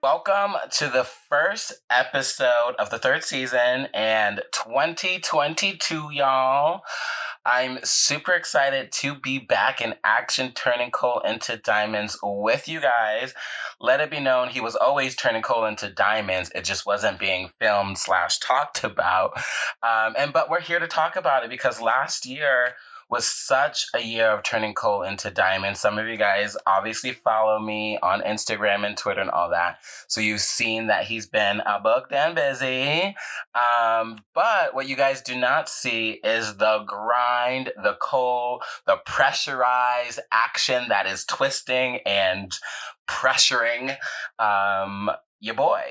Welcome to the first episode of the third season and 2022, y'all. I'm super excited to be back in action, turning coal into diamonds with you guys. Let it be known, he was always turning coal into diamonds. It just wasn't being filmed / talked about. But we're here to talk about it because last year was such a year of turning coal into diamonds. Some of you guys obviously follow me on Instagram and Twitter and all that. So you've seen that he's been booked and busy. But what you guys do not see is the grind, the coal, the pressurized action that is twisting and pressuring your boy.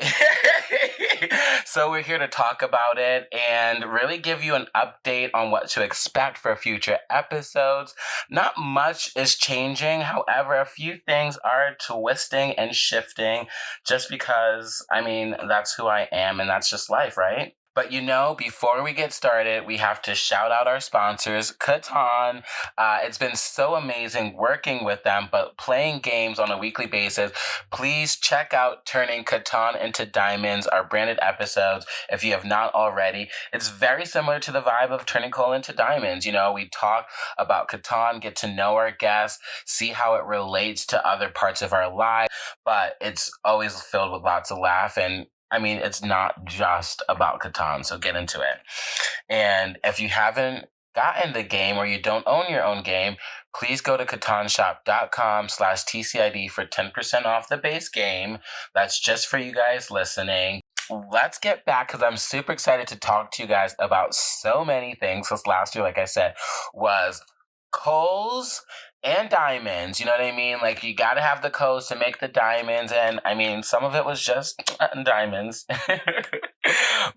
So we're here to talk about it and really give you an update on what to expect for future episodes. Not much is changing. However, a few things are twisting and shifting just because, that's who I am and that's just life, right? But before we get started, we have to shout out our sponsors, Catan. It's been so amazing working with them, but playing games on a weekly basis. Please check out Turning Catan into Diamonds, our branded episodes, if you have not already. It's very similar to the vibe of Turning Coal into Diamonds. We talk about Catan, get to know our guests, see how it relates to other parts of our lives, but it's always filled with lots of laugh and it's not just about Catan, so get into it. And if you haven't gotten the game or you don't own your own game, please go to catanshop.com/TCID for 10% off the base game. That's just for you guys listening. Let's get back because I'm super excited to talk to you guys about so many things. Because last year, like I said, was coals and diamonds, you know what I mean? Like, you gotta have the coals to make the diamonds, and some of it was just diamonds.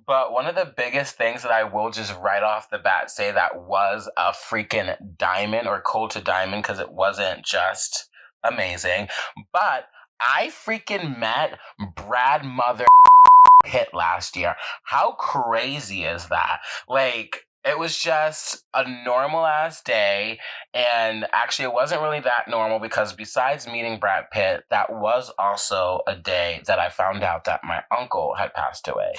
But one of the biggest things that I will just right off the bat say that was a freaking diamond or coal to diamond, because it wasn't just amazing, but I freaking met Brad Pitt last year. How crazy is that? Like, it was just a normal ass day, and actually it wasn't really that normal because besides meeting Brad Pitt, that was also a day that I found out that my uncle had passed away.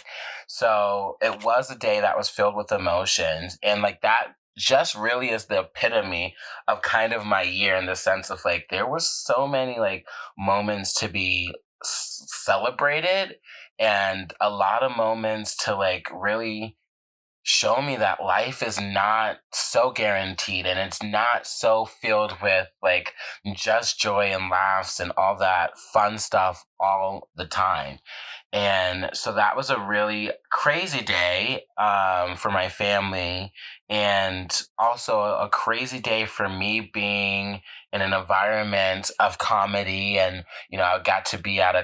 So it was a day that was filled with emotions, and like that just really is the epitome of kind of my year, in the sense of like there was so many like moments to be celebrated and a lot of moments to like really show me that life is not so guaranteed and it's not so filled with like just joy and laughs and all that fun stuff all the time. And so that was a really crazy day for my family, and also a crazy day for me being in an environment of comedy. And I got to be at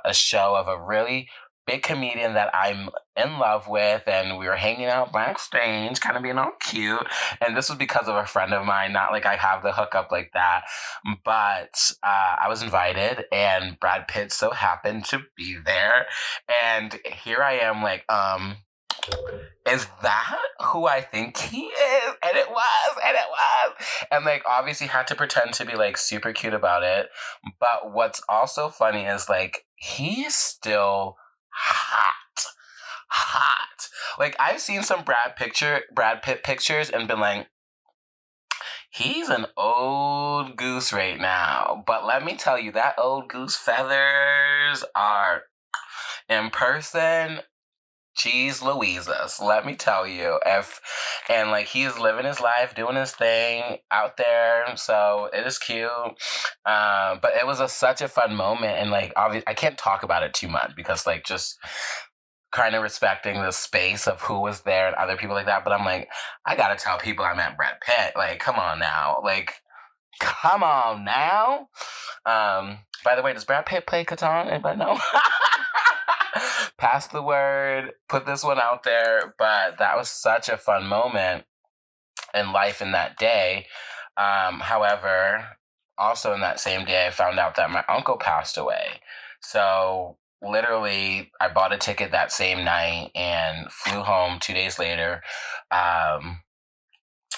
a show of a really big comedian that I'm in love with, and we were hanging out backstage, kind of being all cute. And this was because of a friend of mine, not like I have the hookup like that. But I was invited, and Brad Pitt so happened to be there. And here I am, like, is that who I think he is? And it was. And like, obviously had to pretend to be like super cute about it. But what's also funny is like, he is still hot. Like, I've seen some Brad Pitt pictures and been like, he's an old goose right now. But let me tell you, that old goose feathers are in person. Jeez Louises, let me tell you. And like, he's living his life, doing his thing out there, so it is cute. But it was such a fun moment, and like, obviously, I can't talk about it too much because like, just kind of respecting the space of who was there and other people like that. But I'm like, I gotta tell people I met Brad Pitt. Like, come on now. By the way, does Brad Pitt play Catan? Anybody know? Pass the word, put this one out there. But that was such a fun moment in life in that day. However, also in that same day, I found out that my uncle passed away. So literally, I bought a ticket that same night and flew home 2 days later.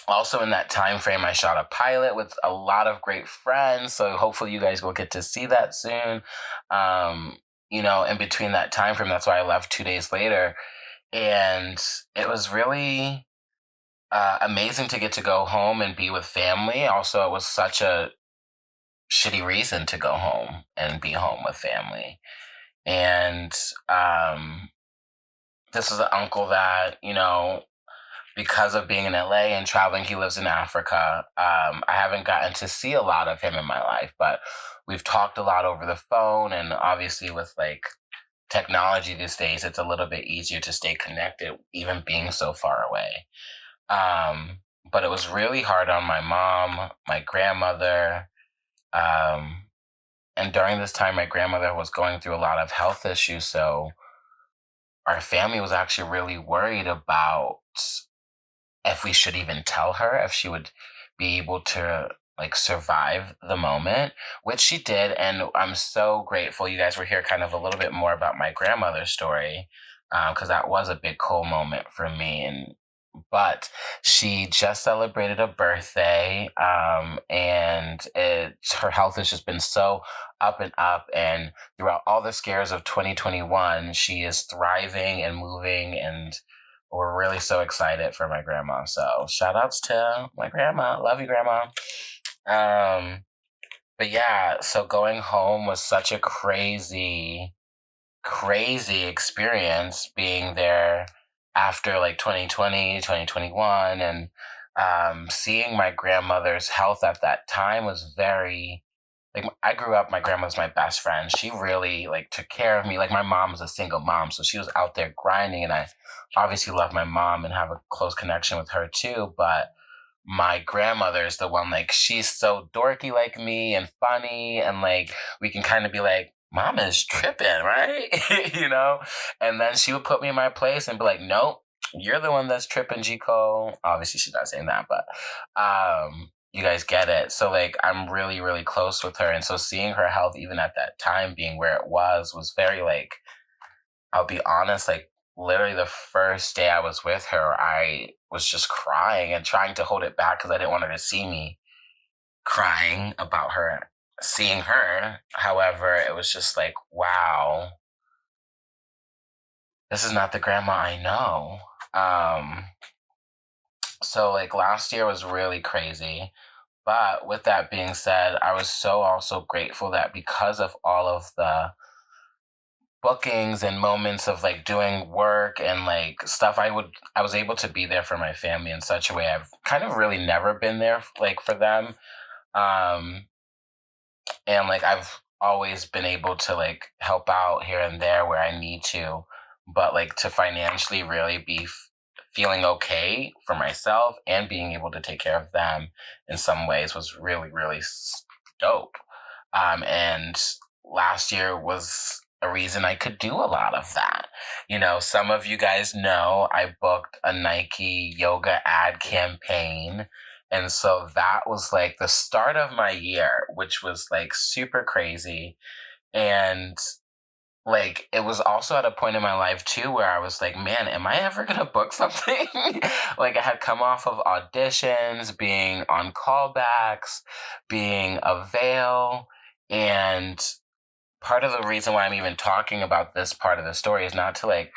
Also in that time frame, I shot a pilot with a lot of great friends. So hopefully you guys will get to see that soon. in between that time frame. That's why I left 2 days later. And it was really amazing to get to go home and be with family. Also, it was such a shitty reason to go home and be home with family. And this is an uncle that, because of being in LA and traveling, he lives in Africa. I haven't gotten to see a lot of him in my life, but we've talked a lot over the phone. And obviously, with like technology these days, it's a little bit easier to stay connected, even being so far away. But it was really hard on my mom, my grandmother. And during this time, my grandmother was going through a lot of health issues. So our family was actually really worried about if we should even tell her if she would be able to like survive the moment, which she did. And I'm so grateful you guys were here kind of a little bit more about my grandmother's story, because that was a big cool moment for me. But she just celebrated a birthday, and her health has just been so up and up. And throughout all the scares of 2021, she is thriving and moving, and we're really so excited for my grandma. So shout outs to my grandma. Love you, grandma. But yeah, so going home was such a crazy, crazy experience being there after like 2020, 2021, and seeing my grandmother's health at that time was very like, I grew up, my grandma was my best friend. She really like took care of me. Like, my mom was a single mom, so she was out there grinding, and I obviously love my mom and have a close connection with her too. But my grandmother is the one, like, she's so dorky like me and funny, and like we can kind of be like, mom is tripping, right? And then she would put me in my place and be like, nope, you're the one that's tripping, G Cole. Obviously she's not saying that, but you guys get it. So like, I'm really, really close with her. And so seeing her health even at that time being where it was very like, I'll be honest, like literally the first day I was with her, I was just crying and trying to hold it back because I didn't want her to see me crying about her seeing her. However, it was just like, wow, this is not the grandma I know. So like last year was really crazy. But with that being said, I was so also grateful that because of all of the bookings and moments of like doing work and like stuff, I was able to be there for my family in such a way I've kind of really never been there like for them. Um and like I've always been able to like help out here and there where I need to, but like to financially really be feeling okay for myself and being able to take care of them in some ways was really, really dope. And last year was a reason I could do a lot of that. Some of you guys know I booked a Nike yoga ad campaign. And so that was like the start of my year, which was like super crazy. And like, it was also at a point in my life too where I was like, man, am I ever gonna book something? Like, I had come off of auditions, being on callbacks, being a veil. And part of the reason why I'm even talking about this part of the story is not to like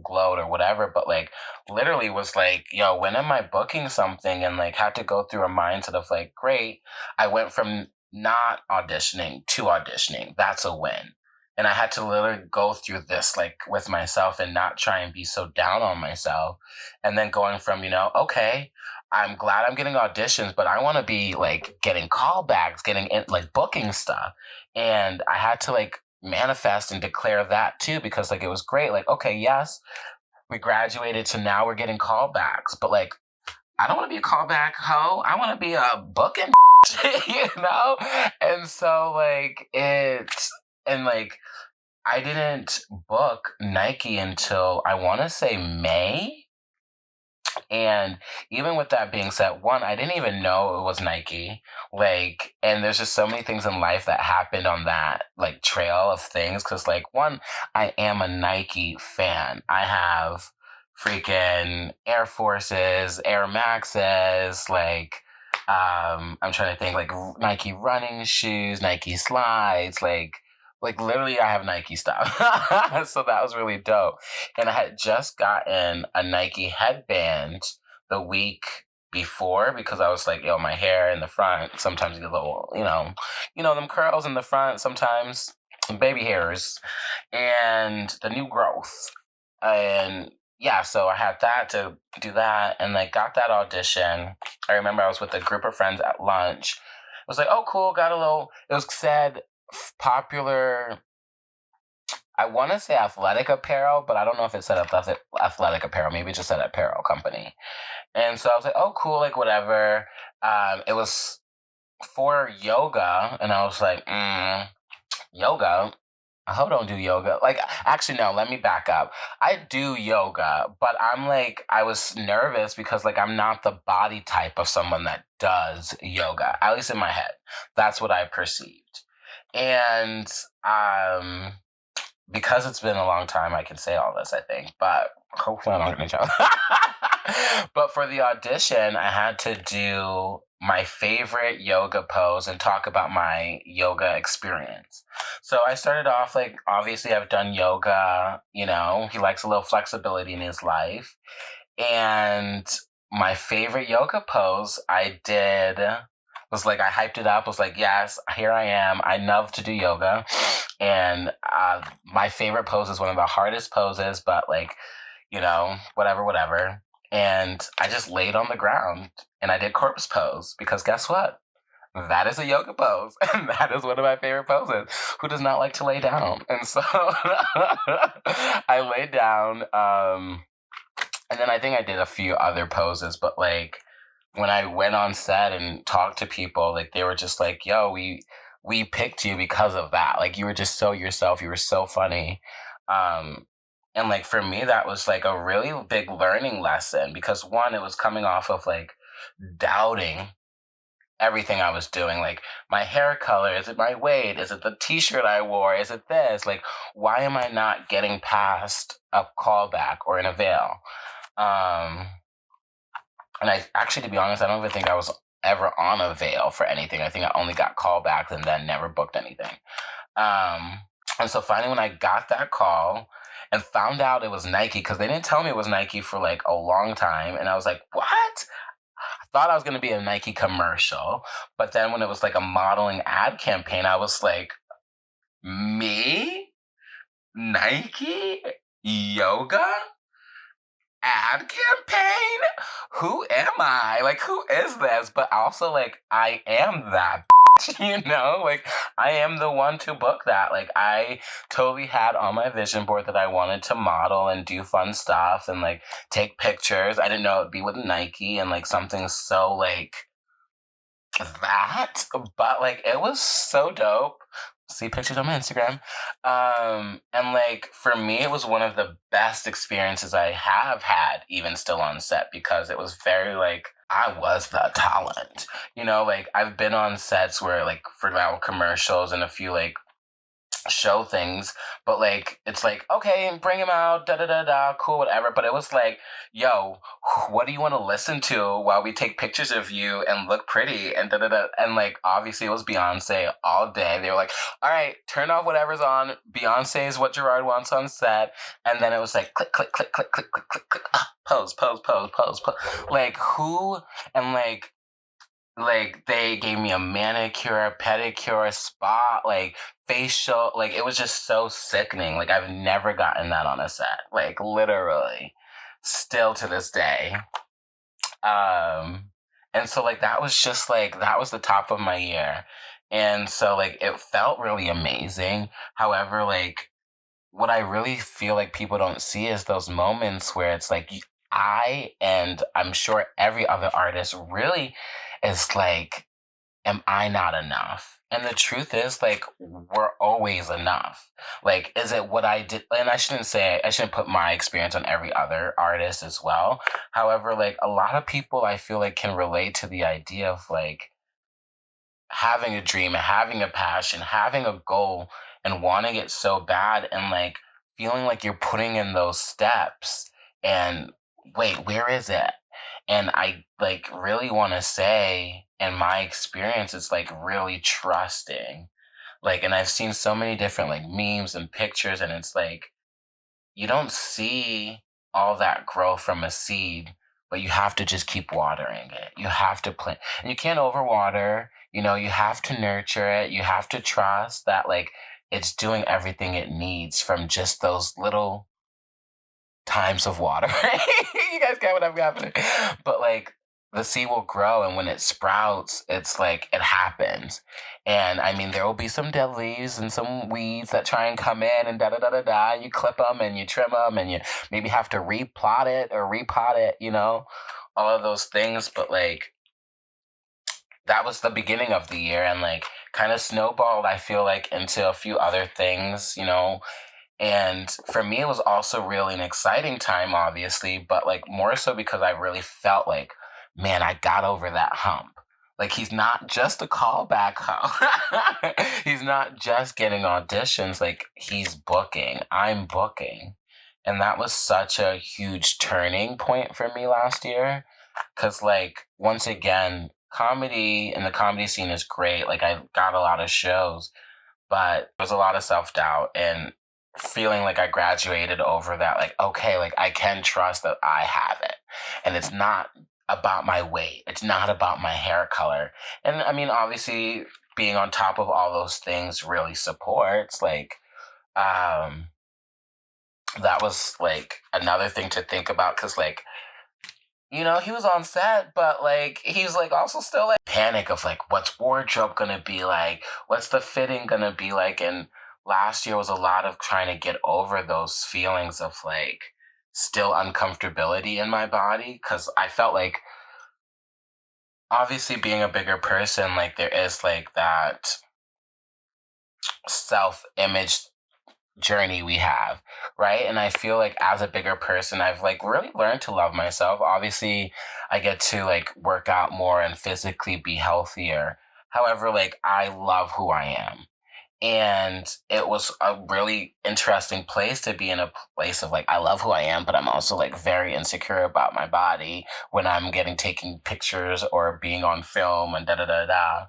gloat or whatever, but like literally was like, yo, when am I booking something? And like had to go through a mindset of like, great, I went from not auditioning to auditioning. That's a win. And I had to literally go through this like with myself and not try and be so down on myself. And then going from, okay, I'm glad I'm getting auditions, but I want to be like getting callbacks, getting in, like booking stuff. And I had to like manifest and declare that too, because like it was great. Like, okay, yes, we graduated to now we're getting callbacks, but like, I don't want to be a callback hoe. I want to be a booking, And so like like I didn't book Nike until I want to say May. And even with that being said, one, I didn't even know it was Nike. Like, and there's just so many things in life that happened on that like trail of things. Cause like, one, I am a Nike fan. I have freaking Air Forces, Air Maxes, like, I'm trying to think like Nike running shoes, Nike slides, like Like literally, I have Nike stuff. So that was really dope. And I had just gotten a Nike headband the week before because I was like, yo, my hair in the front sometimes get a little, them curls in the front sometimes, baby hairs, and the new growth. And yeah, so I had that to do that and like got that audition. I remember I was with a group of friends at lunch. I was like, oh, cool, got a little, it was said popular, I want to say athletic apparel, but I don't know if it said athletic apparel. Maybe it just said apparel company. And so I was like, oh, cool, like whatever. It was for yoga, and I was like, yoga? I hope I don't do yoga. Like, actually, no, let me back up. I do yoga, but I'm like, I was nervous because, like, I'm not the body type of someone that does yoga, at least in my head. That's what I perceived. And, because it's been a long time, I can say all this, I think, but hopefully I'm not going to joke. But for the audition, I had to do my favorite yoga pose and talk about my yoga experience. So I started off like, obviously, I've done yoga, he likes a little flexibility in his life. And my favorite yoga pose I did was like, I hyped it up, was like, yes, here I am. I love to do yoga. And my favorite pose is one of the hardest poses, but like, whatever. And I just laid on the ground and I did corpse pose because guess what? That is a yoga pose. And that is one of my favorite poses. Who does not like to lay down? And so I laid down. And then I think I did a few other poses, but like when I went on set and talked to people, like they were just like, yo, we picked you because of that. Like you were just so yourself. You were so funny. And like for me, that was like a really big learning lesson because one, it was coming off of like doubting everything I was doing. Like my hair color, is it my weight? Is it the t-shirt I wore? Is it this? Like, why am I not getting past a callback or in a veil? And I actually, to be honest, I don't even think I was ever on a veil for anything. I think I only got callbacks and then never booked anything. And so finally, when I got that call and found out it was Nike, because they didn't tell me it was Nike for like a long time, and I was like, what? I thought I was going to be a Nike commercial, but then when it was like a modeling ad campaign, I was like, me? Nike? Yoga? Ad campaign? Who am I? Like, who is this? But also, like, I am that, like, I am the one to book that. Like, I totally had on my vision board that I wanted to model and do fun stuff and, like, take pictures. I didn't know it'd be with Nike and, like, something so, like, that. But, like, it was so dope. See pictures on my Instagram. And like for me, it was one of the best experiences I have had, even still on set, because it was very like I was the talent. Like I've been on sets where like for now commercials and a few like show things, but like it's like okay, bring him out, da da da da, cool, whatever. But it was like, yo, what do you want to listen to while we take pictures of you and look pretty and da da da? And like obviously it was Beyonce all day. They were like, all right, turn off whatever's on. Beyonce is what Gerard wants on set, and then it was like click click click click click click click click, pose pose pose pose pose. Like who and like they gave me a manicure, a pedicure, a spa, like facial, like it was just so sickening. Like I've never gotten that on a set. Like literally. Still to this day. And so like that was just like that was the top of my year. And so like it felt really amazing. However, like what I really feel like people don't see is those moments where it's like I and I'm sure every other artist really is like, am I not enough? And the truth is, like, we're always enough. Like, is it what I did? And I shouldn't put my experience on every other artist as well. However, like, a lot of people I feel like can relate to the idea of like having a dream, having a passion, having a goal, and wanting it so bad, and like feeling like you're putting in those steps. And wait, where is it? And I like really want to say, in my experience, it's like really trusting. Like, and I've seen so many different like memes and pictures, and it's like you don't see all that grow from a seed, but you have to just keep watering it. You have to plant, and you can't overwater. You have to nurture it. You have to trust that like it's doing everything it needs from just those little times of water. You guys get what I'm happening. But like the seed will grow, and when it sprouts, it's like it happens. And I mean, there will be some dead leaves and some weeds that try and come in and da da da da da. You clip them and you trim them, and you maybe have to replot it or repot it, all of those things. But like that was the beginning of the year, and like kind of snowballed, I feel like, into a few other things, and for me, it was also really an exciting time, obviously, but like more so because I really felt like, man, I got over that hump. Like he's not just a callback hump. He's not just getting auditions. Like he's booking. I'm booking. And that was such a huge turning point for me last year. Cause like once again, comedy and the comedy scene is great. Like I got a lot of shows, but there was a lot of self-doubt and feeling like I graduated over that. Like, okay, like I can trust that I have it. And it's not about my weight. It's not about my hair color. And I mean, obviously being on top of all those things really supports. Like, that was like another thing to think about. Cause like, he was on set, but like he was like also still like panic of like what's wardrobe gonna be like, what's the fitting gonna be like, and last year was a lot of trying to get over those feelings of like still uncomfortability in my body because I felt like obviously being a bigger person, like there is like that self-image journey we have, right? And I feel like as a bigger person, I've like really learned to love myself. Obviously, I get to like work out more and physically be healthier. However, like I love who I am. And it was a really interesting place to be in, a place of like, I love who I am, but I'm also like very insecure about my body when I'm taking pictures or being on film and da da da da.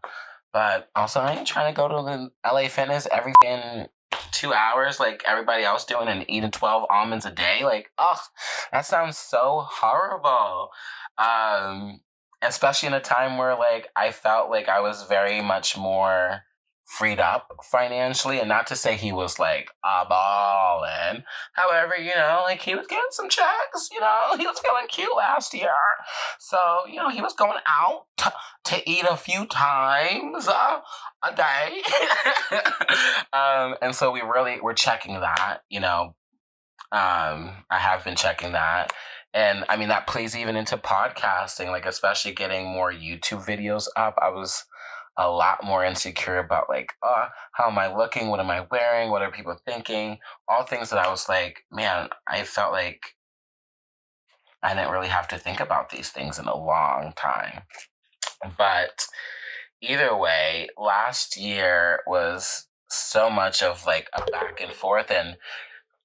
But also, I ain't trying to go to the LA Fitness every in 2 hours like everybody else doing and eating 12 almonds a day. Like, oh, that sounds so horrible. Especially in a time where like I felt like I was very much more freed up financially, and not to say he was like a ballin'. However, like he was getting some checks, he was feeling cute last year. So, he was going out to eat a few times a day. And so we're checking that, I have been checking that. And I mean, that plays even into podcasting, like especially getting more YouTube videos up. I was a lot more insecure about like, how am I looking? What am I wearing? What are people thinking? All things that I was like, man, I felt like I didn't really have to think about these things in a long time. But either way, last year was so much of like a back and forth. And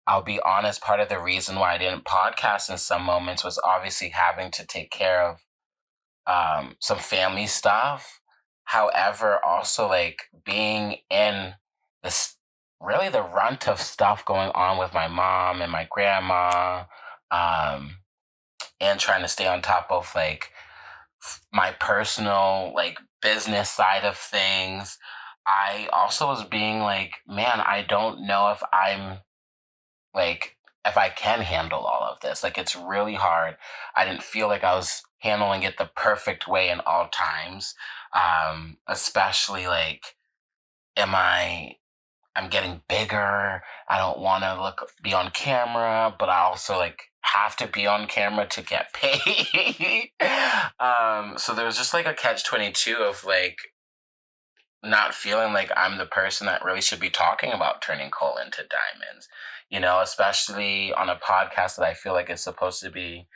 I'll be honest, part of the reason why I didn't podcast in some moments was obviously having to take care of some family stuff. However, also like being in this really the runt of stuff going on with my mom and my grandma, and trying to stay on top of like my personal like business side of things. I also was being like, man, I don't know if I'm like if I can handle all of this. Like it's really hard. I didn't feel like I was handling it the perfect way in all times. Especially like I'm getting bigger. I don't want to be on camera, but I also like have to be on camera to get paid. So there was just like a catch-22 of like not feeling like I'm the person that really should be talking about turning coal into diamonds, especially on a podcast that I feel like is supposed to be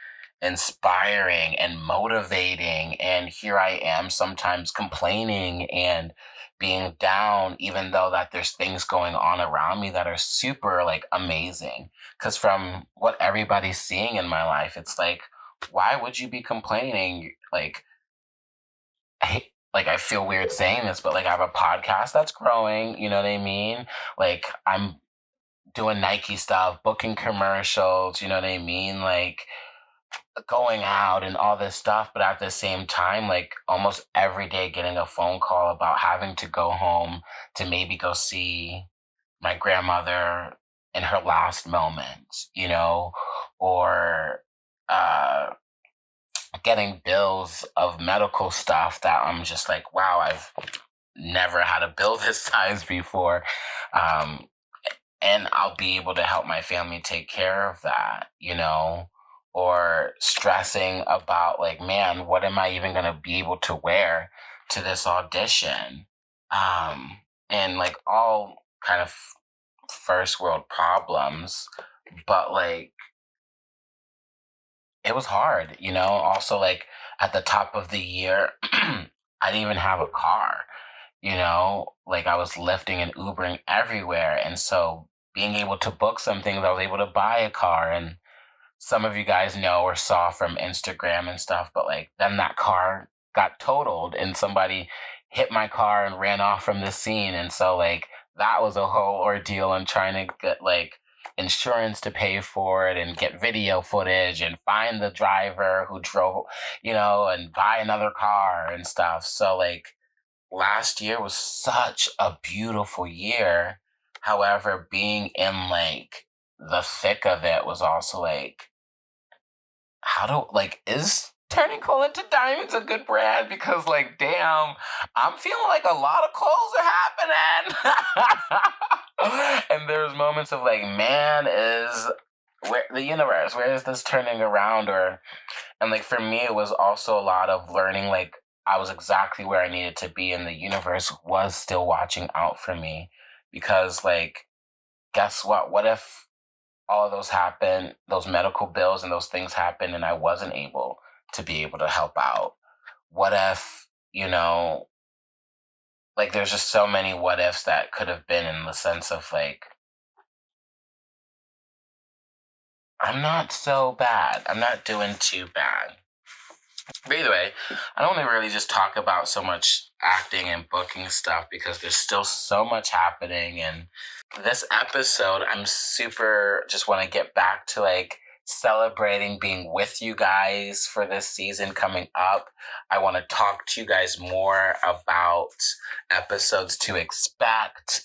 inspiring and motivating. And here I am sometimes complaining and being down, even though that there's things going on around me that are super like amazing. Cause from what everybody's seeing in my life, it's like, why would you be complaining? Like, like I feel weird saying this, but like I have a podcast that's growing, you know what I mean? Like I'm doing Nike stuff, booking commercials, you know what I mean? Like going out and all this stuff, but at the same time, like almost every day getting a phone call about having to go home to maybe go see my grandmother in her last moments, you know, or uh getting bills of medical stuff that I'm just like, wow, I've never had a bill this size before. Um, and I'll be able to help my family take care of that, you know, or stressing about like, man, what am I even going to be able to wear to this audition? Um, and like all kind of first world problems, but like it was hard, you know. Also, like at the top of the year, I didn't even have a car, you know. Like I was lifting and Ubering everywhere, and so being able to book some things, I was able to buy a car. And some of you guys know or saw from Instagram and stuff, but like then that car got totaled, and somebody hit my car and ran off from the scene, and so like that was a whole ordeal and trying to get like insurance to pay for it and get video footage and find the driver who drove, you know, and buy another car and stuff. So like last year was such a beautiful year. However, being in like the thick of it was also like, how do like is turning coal into diamonds a good brand? Because like damn, I'm feeling like a lot of coals are happening. And there's moments of like, man, is where the universe, where is this turning around? Or and like for me it was also a lot of learning, like I was exactly where I needed to be and the universe was still watching out for me. Because like guess what if all of those happen, those medical bills and those things happen, and I wasn't able to be able to help out? What if, you know, like there's just so many what ifs that could have been, in the sense of like, I'm not so bad. I'm not doing too bad. But either way, I don't want to really just talk about so much acting and booking stuff because there's still so much happening. And this episode, I'm super just want to get back to like celebrating being with you guys for this season coming up. I want to talk to you guys more about episodes to expect.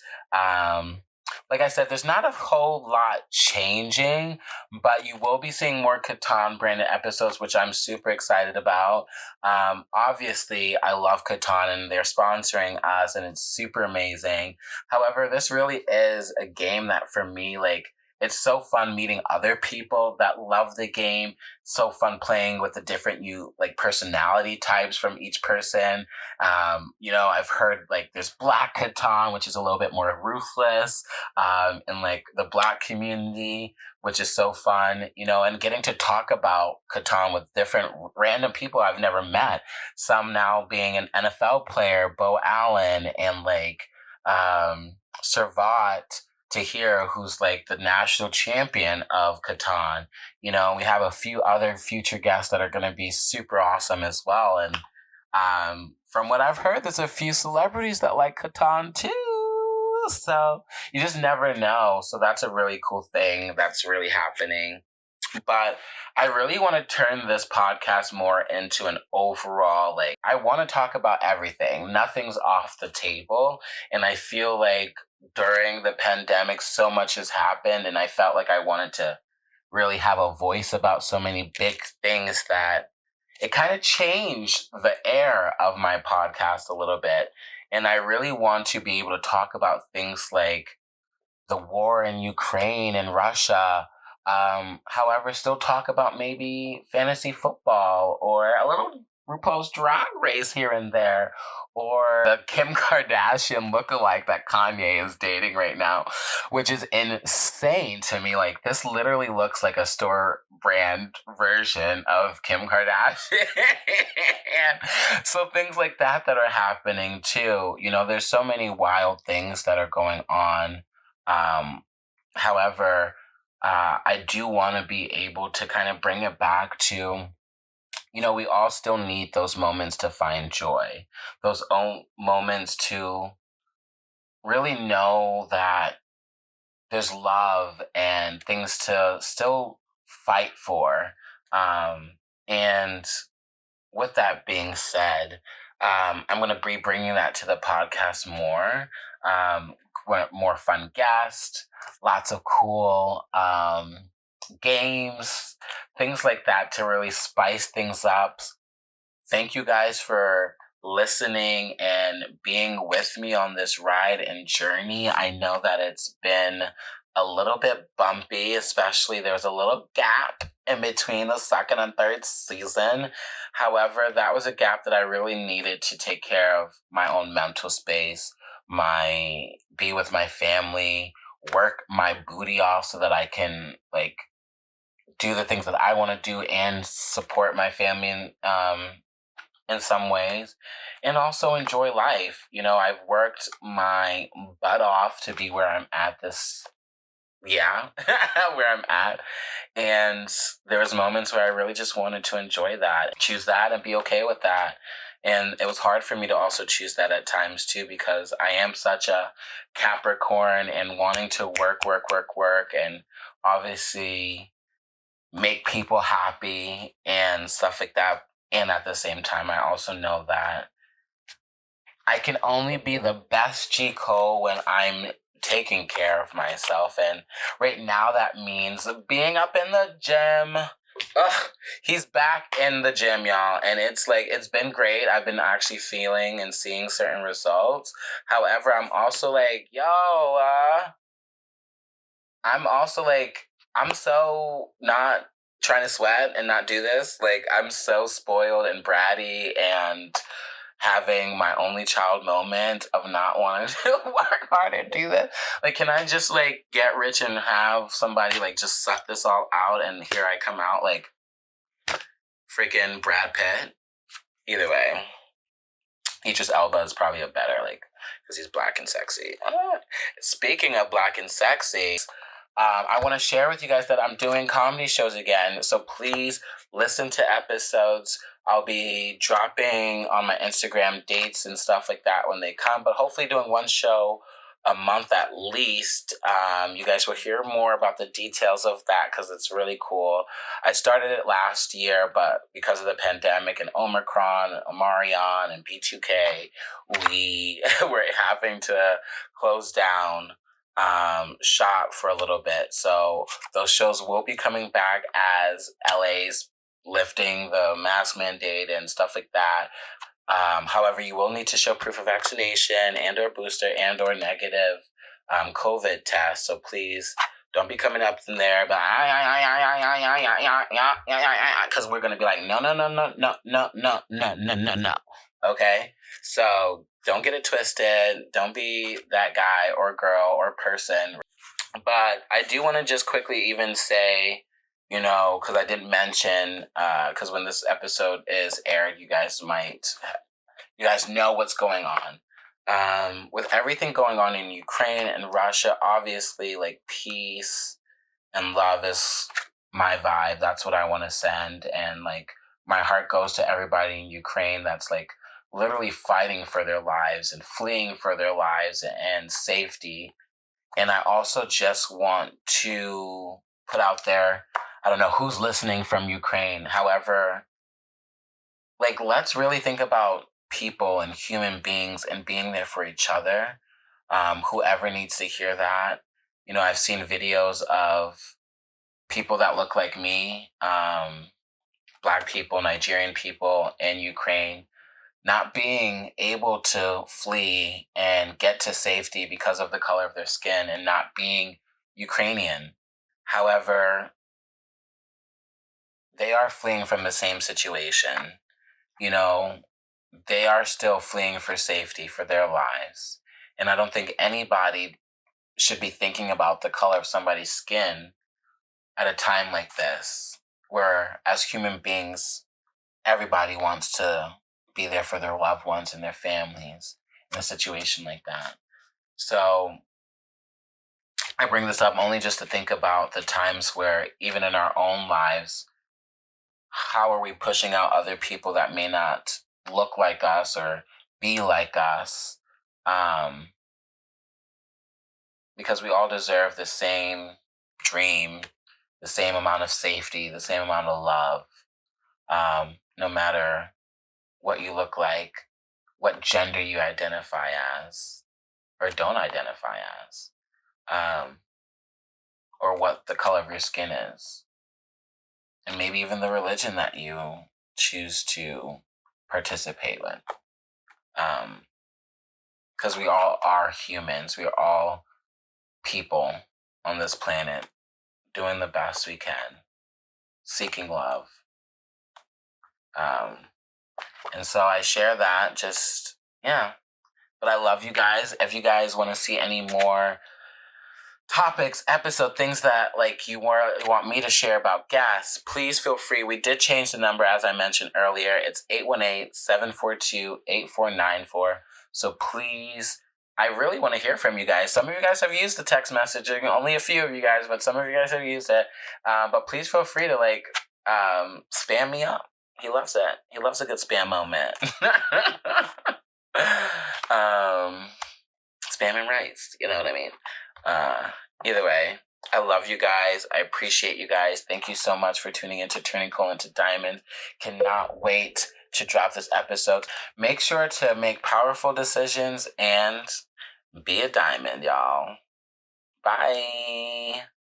Like I said, there's not a whole lot changing, but you will be seeing more Catan branded episodes, which I'm super excited about. Obviously, I love Catan and they're sponsoring us, and it's super amazing. However, this really is a game that for me, like, it's so fun meeting other people that love the game. So fun playing with the different like personality types from each person. You know, I've heard like there's Black Catan, which is a little bit more ruthless, and like the Black community, which is so fun, you know, and getting to talk about Catan with different random people I've never met. Some now being an NFL player, Bo Allen, and like Servat Tahir, who's like the national champion of Catan. You know, we have a few other future guests that are going to be super awesome as well. And from what I've heard, there's a few celebrities that like Catan too. So you just never know. So that's a really cool thing that's really happening. But I really want to turn this podcast more into an overall, like, I want to talk about everything. Nothing's off the table. And I feel like during the pandemic, so much has happened. And I felt like I wanted to really have a voice about so many big things that it kind of changed the air of my podcast a little bit. And I really want to be able to talk about things like the war in Ukraine and Russia. However, still talk about maybe fantasy football or a little RuPaul's Drag Race here and there, or the Kim Kardashian lookalike that Kanye is dating right now, which is insane to me. Like, this literally looks like a store brand version of Kim Kardashian. So things like that are happening too. You know, there's so many wild things that are going on. However, I do want to be able to kind of bring it back to, we all still need those moments to find joy, those own moments to really know that there's love and things to still fight for. And with that being said, I'm going to be bringing that to the podcast more. Um, More fun guests, lots of cool games, things like that to really spice things up. Thank you guys for listening and being with me on this ride and journey. I know that it's been a little bit bumpy, especially there was a little gap in between the second and third season. However, that was a gap that I really needed to take care of my own mental space, be with my family, work my booty off so that I can do the things that I want to do and support my family in some ways, and also enjoy life. I've worked my butt off to be where I'm at where I'm at. And there was moments where I really just wanted to enjoy that, choose that, and be okay with that. And it was hard for me to also choose that at times too, because I am such a Capricorn and wanting to work, and obviously make people happy and stuff like that. And at the same time, I also know that I can only be the best G Cole when I'm taking care of myself. And right now, that means being up in the gym. Ugh, he's back in the gym, y'all. And it's been great. I've been actually feeling and seeing certain results. However, I'm also I'm so not trying to sweat and not do this. I'm so spoiled and bratty and having my only child moment of not wanting to work hard and do this. Can I just get rich and have somebody just suck this all out, and here I come out like freaking Brad Pitt? Either way, Idris Elba is probably a better because he's black and sexy. Speaking of black and sexy, I want to share with you guys that I'm doing comedy shows again. So please listen to episodes. I'll be dropping on my Instagram dates and stuff like that when they come, but hopefully doing one show a month at least. You guys will hear more about the details of that because it's really cool. I started it last year, but because of the pandemic and Omicron, Omarion, and B2K, we were having to close down shop for a little bit. So those shows will be coming back as LA's lifting the mask mandate and stuff like that. However, you will need to show proof of vaccination and or booster and or negative COVID test. So please don't be coming up in there, but because we're gonna be like, no. Okay, so don't get it twisted. Don't be that guy or girl or person. But I do want to just quickly even say, because I didn't mention, because when this episode is aired, you guys know what's going on. With everything going on in Ukraine and Russia, obviously, peace and love is my vibe. That's what I want to send. And, my heart goes to everybody in Ukraine that's, literally fighting for their lives and fleeing for their lives and safety. And I also just want to put out there, I don't know who's listening from Ukraine. However, let's really think about people and human beings and being there for each other. Whoever needs to hear that. I've seen videos of people that look like me, Black people, Nigerian people in Ukraine, not being able to flee and get to safety because of the color of their skin and not being Ukrainian. However, they are fleeing from the same situation. They are still fleeing for safety for their lives. And I don't think anybody should be thinking about the color of somebody's skin at a time like this, where as human beings, everybody wants to be there for their loved ones and their families in a situation like that. So I bring this up only just to think about the times where even in our own lives, how are we pushing out other people that may not look like us or be like us? Because we all deserve the same dream, the same amount of safety, the same amount of love, no matter what you look like, what gender you identify as or don't identify as, or what the color of your skin is, and maybe even the religion that you choose to participate with. Because we all are humans, we are all people on this planet doing the best we can, seeking love. And so I share that, just, yeah. But I love you guys. If you guys want to see any more topics, episode, things that like you want me to share about guests, please feel free. We did change the number, as I mentioned earlier. It's 818-742-8494. So please, I really want to hear from you guys. Some of you guys have used the text messaging, only a few of you guys, but some of you guys have used it. But please feel free to spam me up. He loves it. He loves a good spam moment. Spamming rights, you know what I mean? Either way, I love you guys. I appreciate you guys. Thank you so much for tuning into Turning Coal into Diamond. Cannot wait to drop this episode. Make sure to make powerful decisions and be a diamond, y'all. Bye.